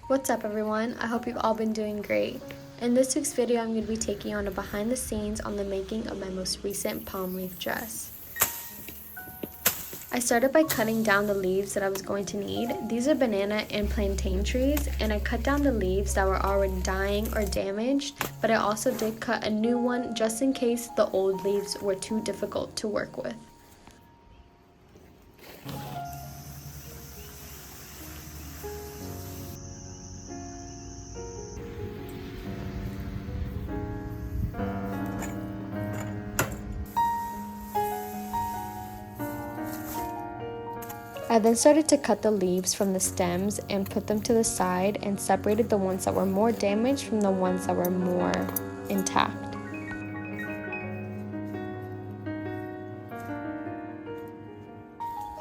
What's up everyone? I hope you've all been doing great. In this week's video, I'm going to be taking you on a behind the scenes on the making of my most recent palm leaf dress. I started by cutting down the leaves that I was going to need. These are banana and plantain trees, and I cut down the leaves that were already dying or damaged, but I also did cut a new one just in case the old leaves were too difficult to work with. I then started to cut the leaves from the stems and put them to the side and separated the ones that were more damaged from the ones that were more intact.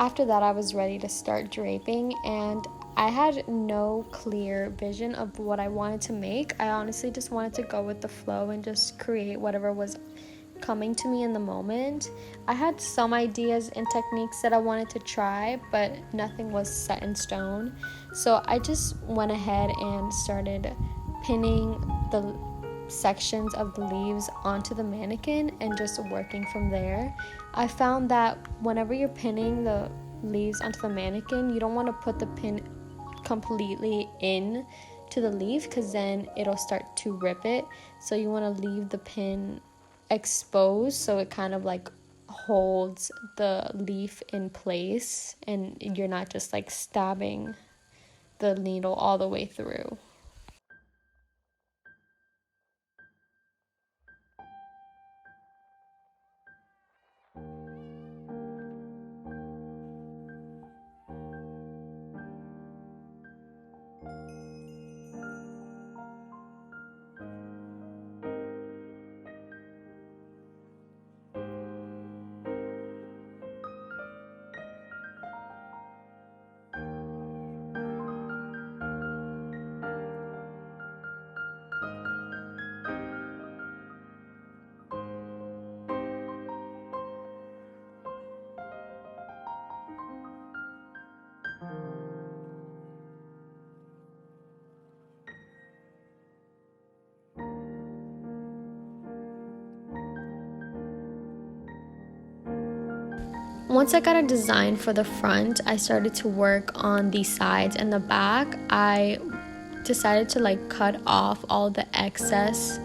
After that, I was ready to start draping, and I had no clear vision of what I wanted to make. I honestly just wanted to go with the flow and just create whatever was coming to me in the moment. I had some ideas and techniques that I wanted to try, but nothing was set in stone. So I just went ahead and started pinning the sections of the leaves onto the mannequin and just working from there. I found that whenever you're pinning the leaves onto the mannequin, you don't want to put the pin completely in to the leaf because then it'll start to rip it. So you want to leave the pin exposed so it kind of like holds the leaf in place and you're not just like stabbing the needle all the way through. Once I got a design for the front, I started to work on the sides and the back. I decided to like cut off all the excess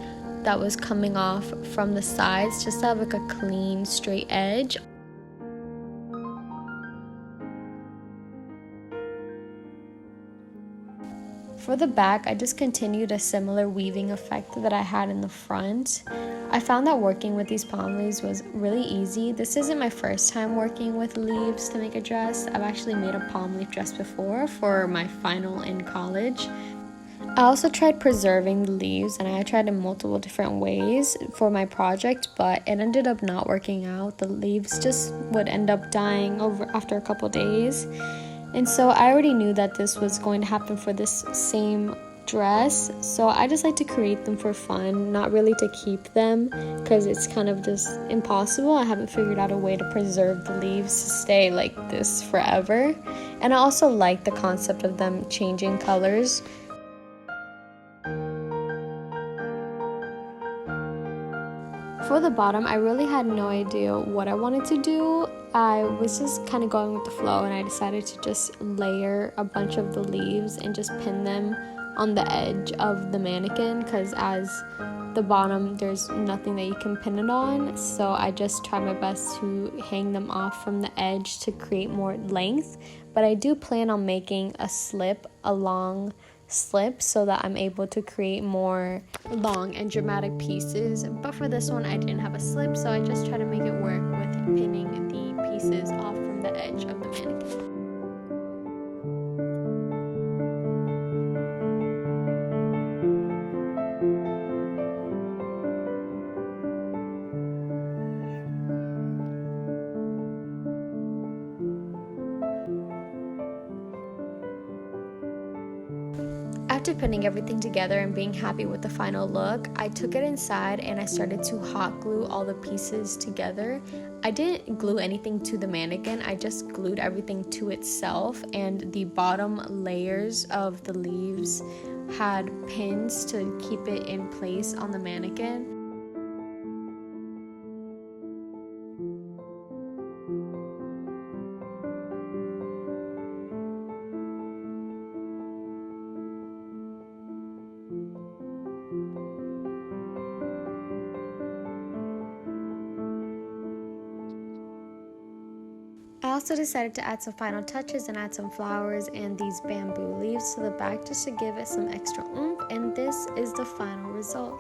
that was coming off from the sides just to have like a clean straight edge. For the back, I just continued a similar weaving effect that I had in the front. I found that working with these palm leaves was really easy. This isn't my first time working with leaves to make a dress. I've actually made a palm leaf dress before for my final in college. I also tried preserving the leaves, and I tried in multiple different ways for my project, but it ended up not working out. The leaves just would end up dying after a couple days. And so I already knew that this was going to happen for this same dress, so I just like to create them for fun, not really to keep them because it's kind of just impossible. I haven't figured out a way to preserve the leaves to stay like this forever, and I also like the concept of them changing colors. For the bottom, I really had no idea what I wanted to do. I was just kind of going with the flow, and I decided to just layer a bunch of the leaves and just pin them on the edge of the mannequin because as the bottom, there's nothing that you can pin it on. So I just tried my best to hang them off from the edge to create more length. But I do plan on making a long slip so that I'm able to create more long and dramatic pieces, but for this one I didn't have a slip, so I just try to make it work with pinning the pieces off from the edge of the mannequin. After putting everything together and being happy with the final look, I took it inside and I started to hot glue all the pieces together. I didn't glue anything to the mannequin, I just glued everything to itself, and the bottom layers of the leaves had pins to keep it in place on the mannequin. I also decided to add some final touches and add some flowers and these bamboo leaves to the back just to give it some extra oomph, and this is the final result.